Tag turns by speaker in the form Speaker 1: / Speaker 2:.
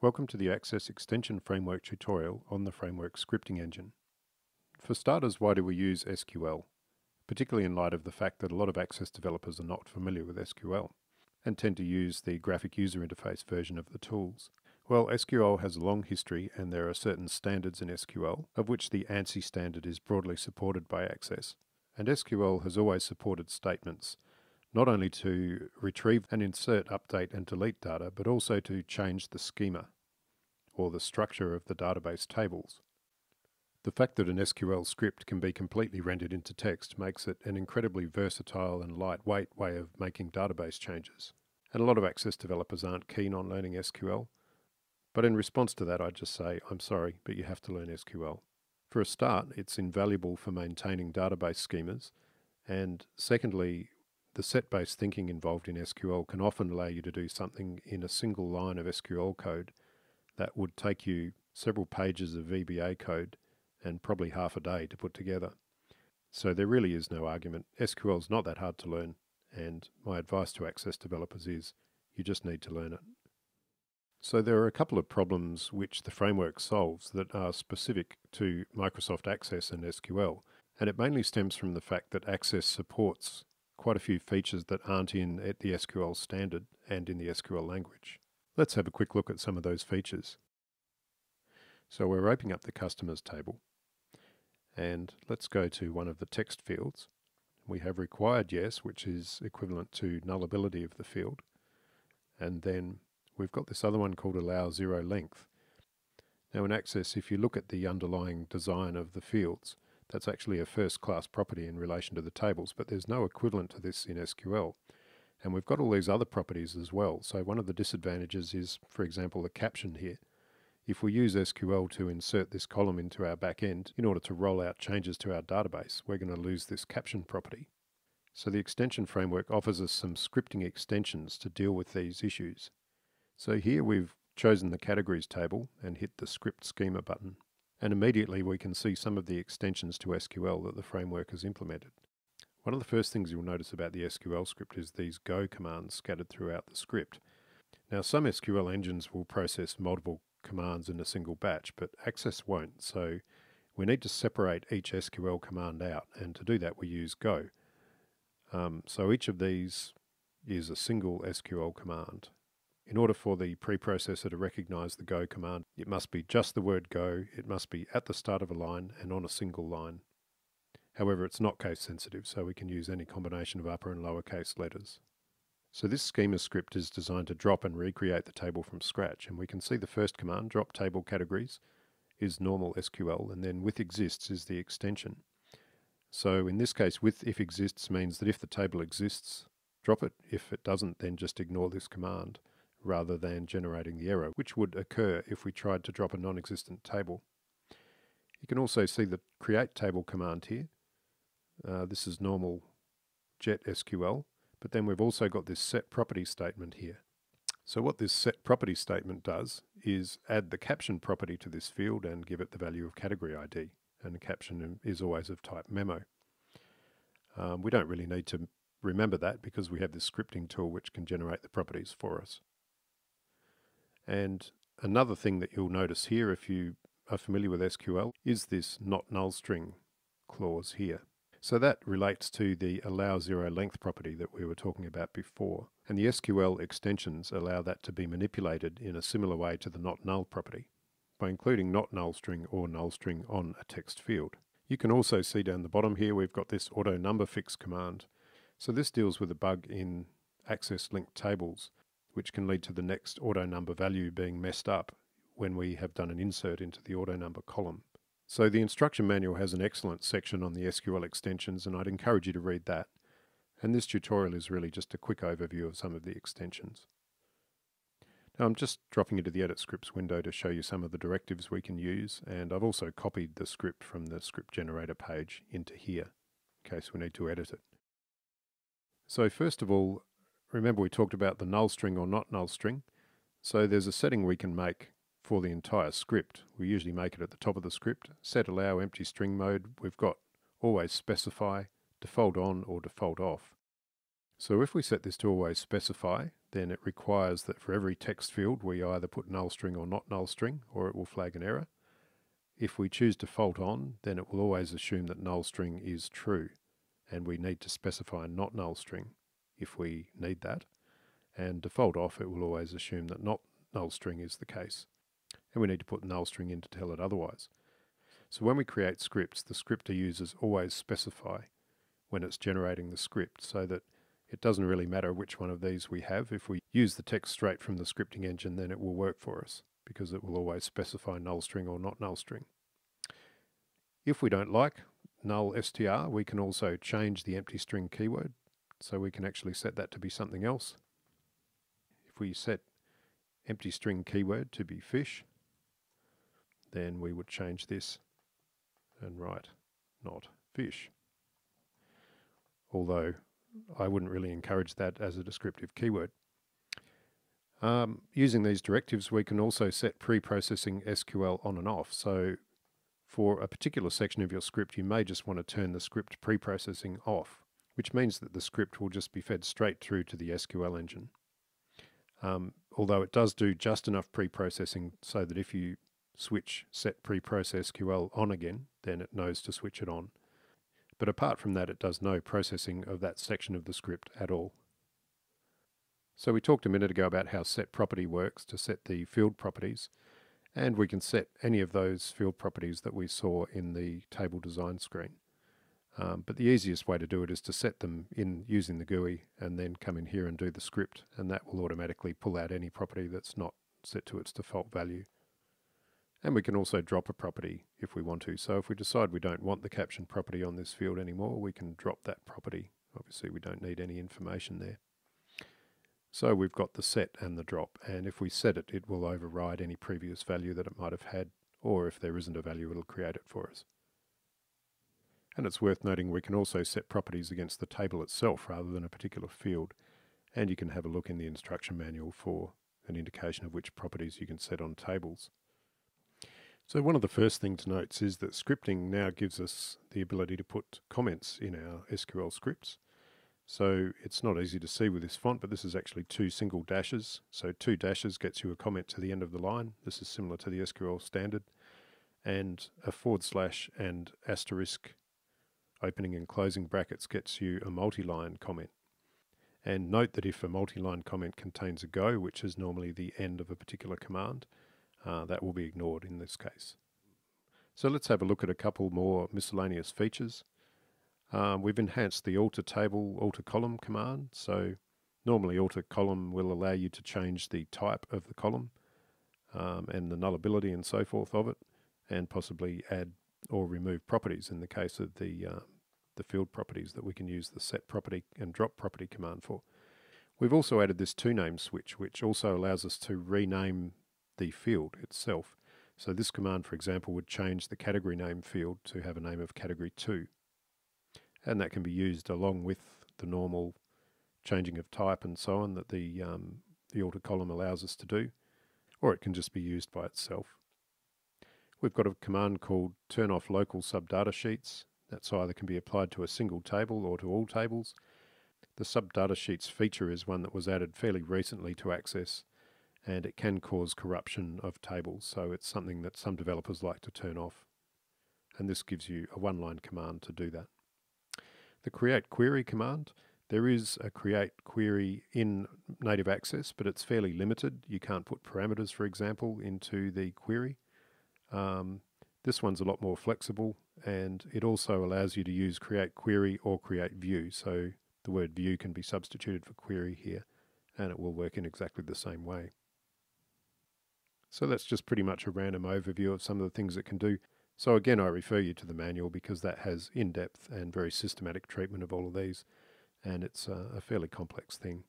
Speaker 1: Welcome to the Access Extension Framework tutorial on the Framework scripting engine. For starters, why do we use SQL? Particularly in light of the fact that a lot of Access developers are not familiar with SQL and tend to use the graphic user interface version of the tools. Well, SQL has a long history and there are certain standards in SQL, of which the ANSI standard is broadly supported by Access. And SQL has always supported statements, not only to retrieve and insert, update and delete data, but also to change the schema or the structure of the database tables. The fact that an SQL script can be completely rendered into text makes it an incredibly versatile and lightweight way of making database changes. And a lot of Access developers aren't keen on learning SQL, but in response to that I'd just say, I'm sorry, but you have to learn SQL. For a start, it's invaluable for maintaining database schemas, and secondly, the set-based thinking involved in SQL can often allow you to do something in a single line of SQL code that would take you several pages of VBA code and probably half a day to put together. So there really is no argument. SQL is not that hard to learn, and my advice to Access developers is you just need to learn it. So there are a couple of problems which the framework solves that are specific to Microsoft Access and SQL, and it mainly stems from the fact that Access supports quite a few features that aren't in the SQL standard and in the SQL language. Let's have a quick look at some of those features. So we're opening up the customers table, and let's go to one of the text fields. We have required yes, which is equivalent to nullability of the field, and then we've got this other one called allow zero length. Now in Access, if you look at the underlying design of the fields, that's actually a first-class property in relation to the tables, but there's no equivalent to this in SQL. And we've got all these other properties as well. So one of the disadvantages is, for example, the caption here. If we use SQL to insert this column into our back end in order to roll out changes to our database, we're going to lose this caption property. So the extension framework offers us some scripting extensions to deal with these issues. So here we've chosen the categories table and hit the script schema button. And immediately we can see some of the extensions to SQL that the framework has implemented. One of the first things you'll notice about the SQL script is these go commands scattered throughout the script. Now some SQL engines will process multiple commands in a single batch, but Access won't, so we need to separate each SQL command out, and to do that we use go. So each of these is a single SQL command. In order for the preprocessor to recognize the go command, it must be just the word go, it must be at the start of a line and on a single line. However, it's not case sensitive, so we can use any combination of upper and lowercase letters. So this schema script is designed to drop and recreate the table from scratch, and we can see the first command, drop table categories, is normal SQL, and then with exists is the extension. So in this case, with if exists means that if the table exists, drop it. If it doesn't, then just ignore this command, rather than generating the error, which would occur if we tried to drop a non-existent table. You can also see the create table command here. This is normal jet SQL, but then we've also got this set property statement here. So what this set property statement does is add the caption property to this field and give it the value of category ID, and the caption is always of type memo. We don't really need to remember that because we have this scripting tool which can generate the properties for us. And another thing that you'll notice here if you are familiar with SQL is this not null string clause here. So that relates to the allow zero length property that we were talking about before. And the SQL extensions allow that to be manipulated in a similar way to the not null property by including not null string or null string on a text field. You can also see down the bottom here we've got this auto number fix command. So this deals with a bug in Access linked tables, which can lead to the next auto number value being messed up when we have done an insert into the auto number column. So the instruction manual has an excellent section on the SQL extensions, and I'd encourage you to read that. And this tutorial is really just a quick overview of some of the extensions. Now I'm just dropping into the Edit Scripts window to show you some of the directives we can use, and I've also copied the script from the script generator page into here in case we need to edit it. So first of all, remember we talked about the null string or not null string. So there's a setting we can make for the entire script. We usually make it at the top of the script. Set allow empty string mode. We've got always specify, default on or default off. So if we set this to always specify, then it requires that for every text field we either put null string or not null string, or it will flag an error. If we choose default on, then it will always assume that null string is true, and we need to specify not null string if we need that. And default off, it will always assume that not null string is the case, and we need to put null string in to tell it otherwise. So when we create scripts, the scripter uses always specify when it's generating the script, so that it doesn't really matter which one of these we have. If we use the text straight from the scripting engine, then it will work for us, because it will always specify null string or not null string. If we don't like null str, we can also change the empty string keyword, so we can actually set that to be something else. If we set empty string keyword to be fish, then we would change this and write not fish. Although I wouldn't really encourage that as a descriptive keyword. Using these directives, we can also set pre-processing SQL on and off. So for a particular section of your script, you may just want to turn the script pre-processing off, which means that the script will just be fed straight through to the SQL engine. Although it does do just enough pre-processing so that if you switch set pre-process SQL on again, then it knows to switch it on. But apart from that, it does no processing of that section of the script at all. So we talked a minute ago about how set property works to set the field properties, and we can set any of those field properties that we saw in the table design screen. But the easiest way to do it is to set them in using the GUI and then come in here and do the script, and that will automatically pull out any property that's not set to its default value. And we can also drop a property if we want to. So if we decide we don't want the caption property on this field anymore, we can drop that property. Obviously we don't need any information there. So we've got the set and the drop, and if we set it, it will override any previous value that it might have had, or if there isn't a value, it'll create it for us. And it's worth noting we can also set properties against the table itself rather than a particular field, and you can have a look in the instruction manual for an indication of which properties you can set on tables. So one of the first things to note is that scripting now gives us the ability to put comments in our SQL scripts. So it's not easy to see with this font, but this is actually 2 single dashes. So 2 dashes gets you a comment to the end of the line. This is similar to the SQL standard. And a / and asterisk opening and closing brackets gets you a multi-line comment. And note that if a multi-line comment contains a go, which is normally the end of a particular command, that will be ignored in this case. So let's have a look at a couple more miscellaneous features. We've enhanced the alter table, alter column command. So normally alter column will allow you to change the type of the column and the nullability and so forth of it, and possibly add or remove properties in the case of the field properties that we can use the set property and drop property command for. We've also added this toName switch, which also allows us to rename the field itself. So this command, for example, would change the category name field to have a name of category 2. And that can be used along with the normal changing of type and so on that the alter column allows us to do, or it can just be used by itself. We've got a command called turn off local subdata sheets. That's either can be applied to a single table or to all tables. The subdata sheets feature is one that was added fairly recently to Access, and it can cause corruption of tables, so it's something that some developers like to turn off. And this gives you a one-line command to do that. The create query command, there is a create query in native Access, but it's fairly limited. You can't put parameters, for example, into the query. This one's a lot more flexible, and it also allows you to use create query or create view. So the word view can be substituted for query here, and it will work in exactly the same way. So that's just pretty much a random overview of some of the things it can do. So again, I refer you to the manual because that has in-depth and very systematic treatment of all of these, and it's a fairly complex thing.